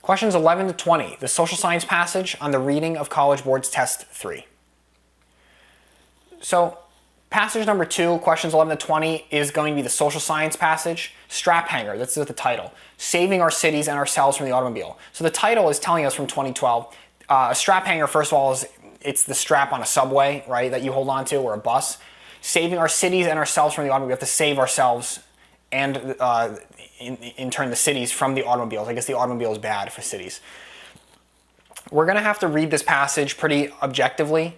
Questions 11 to 20, the social science passage on the reading of College Board's Test 3. So passage number 2, questions 11 to 20, is going to be the social science passage. Strap hanger, that's the title. Saving our cities and ourselves from the automobile. So the title is telling us from 2012. A strap hanger, first of all, it's the strap on a subway, right, that you hold on to, or a bus. Saving our cities and ourselves from the automobile. We have to save ourselves and in turn the cities from the automobiles. I guess the automobile is bad for cities. We're going to have to read this passage pretty objectively.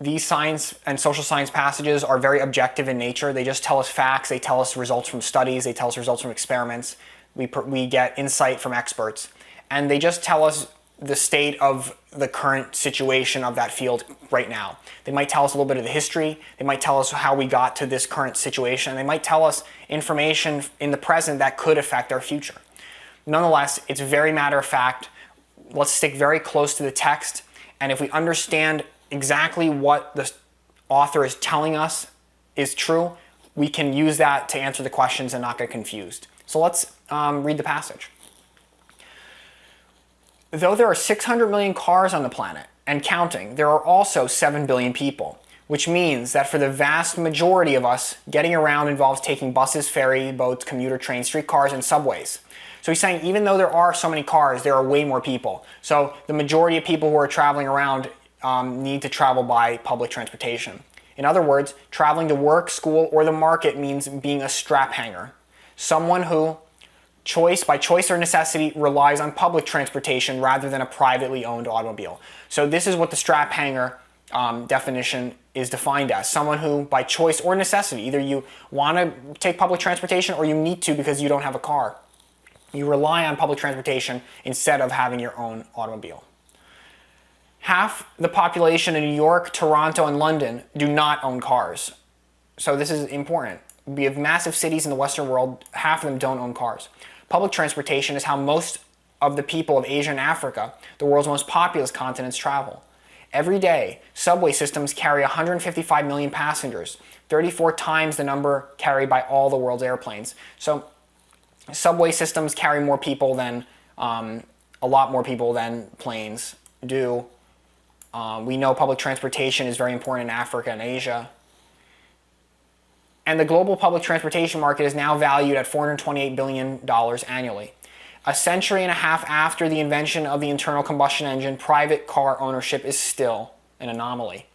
These science and social science passages are very objective in nature. They just tell us facts. They tell us results from studies. They tell us results from experiments. We get insight from experts. And they just tell us the state of the current situation of that field right now. They might tell us a little bit of the history. They might tell us how we got to this current situation. They might tell us information in the present that could affect our future. Nonetheless, it's very matter of fact. Let's stick very close to the text. And if we understand exactly what the author is telling us is true, we can use that to answer the questions and not get confused. So let's read the passage. Though there are 600 million cars on the planet, and counting, there are also 7 billion people, which means that for the vast majority of us, getting around involves taking buses, ferry boats, commuter trains, streetcars, and subways. So he's saying even though there are so many cars, there are way more people. So the majority of people who are traveling around need to travel by public transportation. In other words, traveling to work, school, or the market means being a strap hanger. Someone who, by choice or necessity, relies on public transportation rather than a privately owned automobile. So this is what the strap hanger definition is defined as. Someone who, by choice or necessity, either you want to take public transportation or you need to because you don't have a car. You rely on public transportation instead of having your own automobile. Half the population in New York, Toronto, and London do not own cars. So this is important. We have massive cities in the Western world, half of them don't own cars. Public transportation is how most of the people of Asia and Africa, the world's most populous continents, travel. Every day, subway systems carry 155 million passengers, 34 times the number carried by all the world's airplanes. So subway systems carry more people than, a lot more people than planes do. We know public transportation is very important in Africa and Asia. And the global public transportation market is now valued at $428 billion annually. A century and a half after the invention of the internal combustion engine, private car ownership is still an anomaly.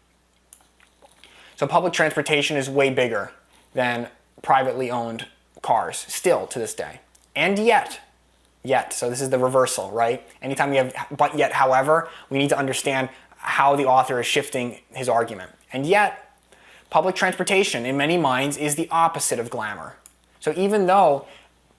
So public transportation is way bigger than privately owned cars, still to this day. And yet, so this is the reversal, right? Anytime we have but yet, however, we need to understand how the author is shifting his argument. And yet, public transportation, in many minds, is the opposite of glamour. So even though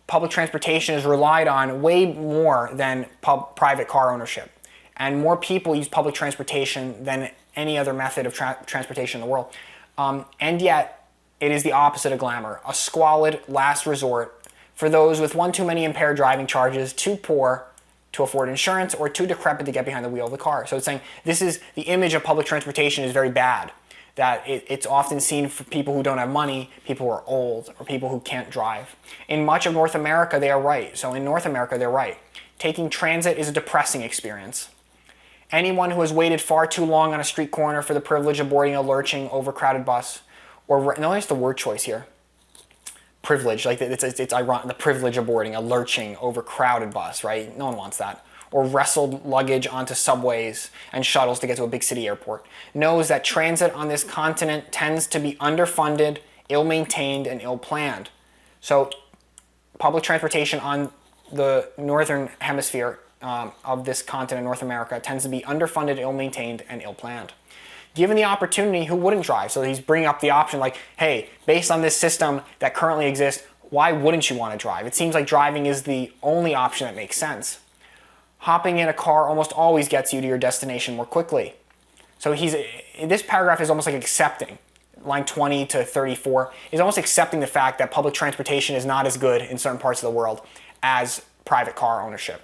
public transportation is relied on way more than private car ownership, and more people use public transportation than any other method of transportation in the world, and yet it is the opposite of glamour, a squalid last resort for those with one too many impaired driving charges, too poor to afford insurance, or too decrepit to get behind the wheel of the car. So it's saying this is the image of public transportation is very bad. That it's often seen for people who don't have money, people who are old, or people who can't drive. In much of North America, they are right. So in North America, they're right. Taking transit is a depressing experience. Anyone who has waited far too long on a street corner for the privilege of boarding a lurching, overcrowded bus, or notice the word choice here. Privilege, like it's ironic, the privilege of boarding a lurching, overcrowded bus, right? No one wants that. Or wrestled luggage onto subways and shuttles to get to a big city airport, knows that transit on this continent tends to be underfunded, ill-maintained, and ill-planned. So public transportation on the northern hemisphere of this continent, North America, tends to be underfunded, ill-maintained, and ill-planned. Given the opportunity, who wouldn't drive? So he's bringing up the option like, hey, based on this system that currently exists, why wouldn't you want to drive? It seems like driving is the only option that makes sense. Hopping in a car almost always gets you to your destination more quickly. So this paragraph is almost like accepting, line 20 to 34, is almost accepting the fact that public transportation is not as good in certain parts of the world as private car ownership.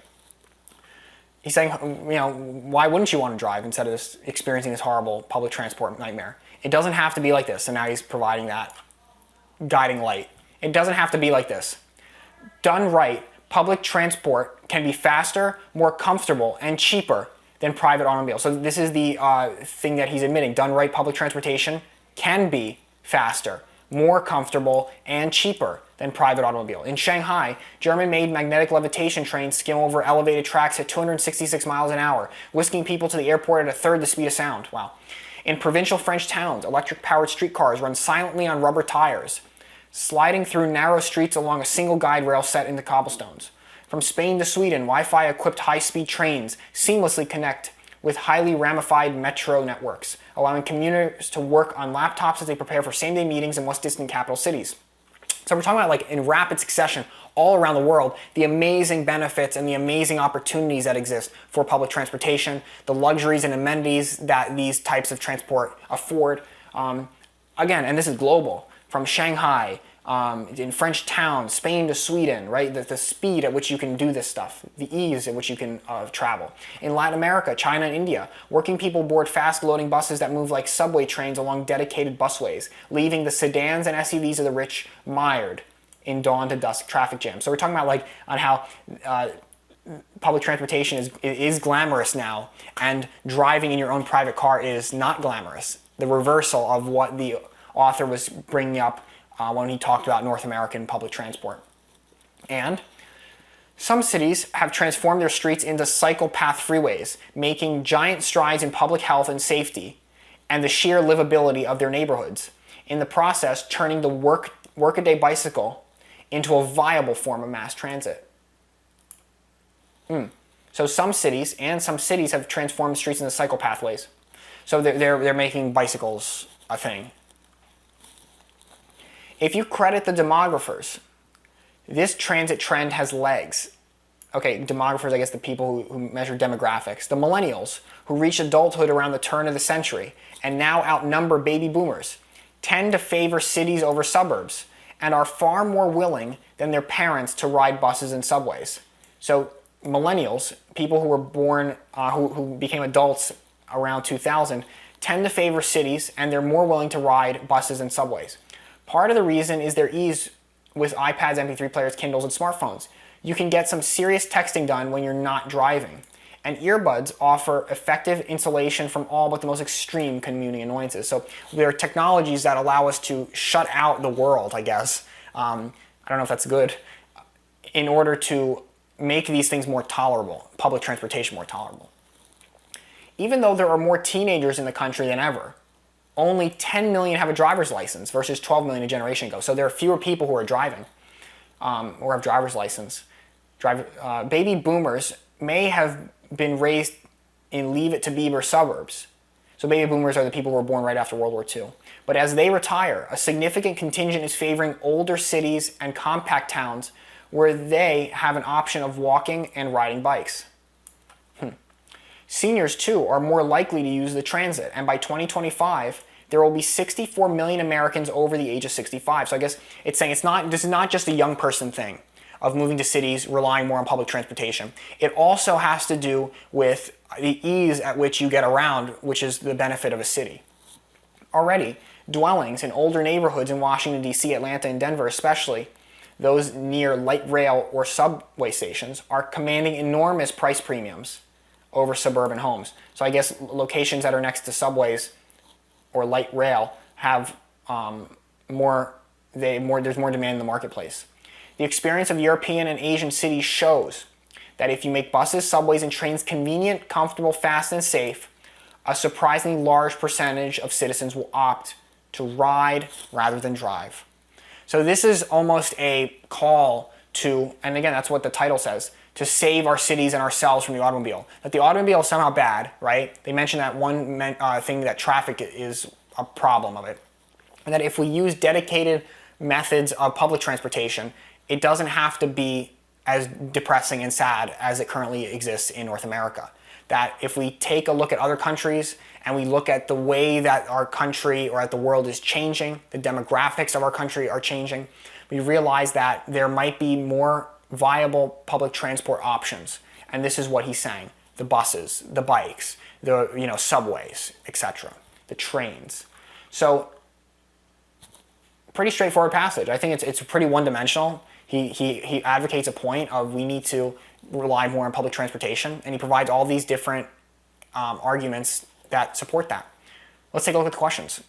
He's saying, why wouldn't you want to drive instead of experiencing this horrible public transport nightmare? It doesn't have to be like this. So now he's providing that guiding light. It doesn't have to be like this. Done right, public transport can be faster, more comfortable, and cheaper than private automobiles. So this is the thing that he's admitting. Done right, public transportation can be faster, more comfortable, and cheaper than private automobile. In Shanghai, German-made magnetic levitation trains skim over elevated tracks at 266 miles an hour, whisking people to the airport at a third the speed of sound. Wow. In provincial French towns, electric-powered streetcars run silently on rubber tires, sliding through narrow streets along a single guide rail set into cobblestones. From Spain to Sweden, Wi-Fi-equipped high-speed trains seamlessly connect with highly ramified metro networks, allowing commuters to work on laptops as they prepare for same-day meetings in West-distant capital cities. So we're talking about, like, in rapid succession, all around the world, the amazing benefits and the amazing opportunities that exist for public transportation, the luxuries and amenities that these types of transport afford. Again, and this is global, from Shanghai, in French towns, Spain to Sweden, right? The speed at which you can do this stuff, the ease at which you can travel. In Latin America, China and India, working people board fast-loading buses that move like subway trains along dedicated busways, leaving the sedans and SUVs of the rich mired in dawn to dusk traffic jams. So we're talking about, like, on how public transportation is glamorous now, and driving in your own private car is not glamorous. The reversal of what the author was bringing up when he talked about North American public transport. And some cities have transformed their streets into cycle path freeways, making giant strides in public health and safety and the sheer livability of their neighborhoods. In the process, turning the workaday bicycle into a viable form of mass transit. So some cities have transformed streets into cycle pathways. So they're making bicycles a thing. If you credit the demographers, this transit trend has legs. Okay, demographers, I guess the people who measure demographics. The millennials, who reached adulthood around the turn of the century and now outnumber baby boomers, tend to favor cities over suburbs and are far more willing than their parents to ride buses and subways. So millennials, people who were born, who became adults around 2000, tend to favor cities, and they're more willing to ride buses and subways. Part of the reason is their ease with iPads, MP3 players, Kindles, and smartphones. You can get some serious texting done when you're not driving. And earbuds offer effective insulation from all but the most extreme commuting annoyances. So there are technologies that allow us to shut out the world, I guess. I don't know if that's good, in order to make these things more tolerable, public transportation more tolerable. Even though there are more teenagers in the country than ever, only 10 million have a driver's license versus 12 million a generation ago. So there are fewer people who are driving or have driver's license. Baby boomers may have been raised in Leave It to Beaver suburbs. So baby boomers are the people who were born right after World War II. But as they retire, a significant contingent is favoring older cities and compact towns where they have an option of walking and riding bikes. Seniors, too, are more likely to use the transit, and by 2025, there will be 64 million Americans over the age of 65. So I guess it's saying this is not just a young person thing of moving to cities, relying more on public transportation. It also has to do with the ease at which you get around, which is the benefit of a city. Already, dwellings in older neighborhoods in Washington, D.C., Atlanta, and Denver especially, those near light rail or subway stations, are commanding enormous price premiums over suburban homes. So I guess locations that are next to subways or light rail have there's more demand in the marketplace. The experience of European and Asian cities shows that if you make buses, subways, and trains convenient, comfortable, fast, and safe, a surprisingly large percentage of citizens will opt to ride rather than drive. So this is almost a call to, and again, that's what the title says, to save our cities and ourselves from the automobile. That the automobile is somehow bad, right? They mentioned that one thing, that traffic is a problem of it. And that if we use dedicated methods of public transportation, it doesn't have to be as depressing and sad as it currently exists in North America. That if we take a look at other countries and we look at the way that our country or at the world is changing, the demographics of our country are changing, we realize that there might be more viable public transport options. And this is what he's saying: the buses, the bikes, the subways, etc., the trains. So pretty straightforward passage. I think it's pretty one-dimensional. He advocates a point of we need to rely more on public transportation, and he provides all these different arguments that support that. Let's take a look at the questions.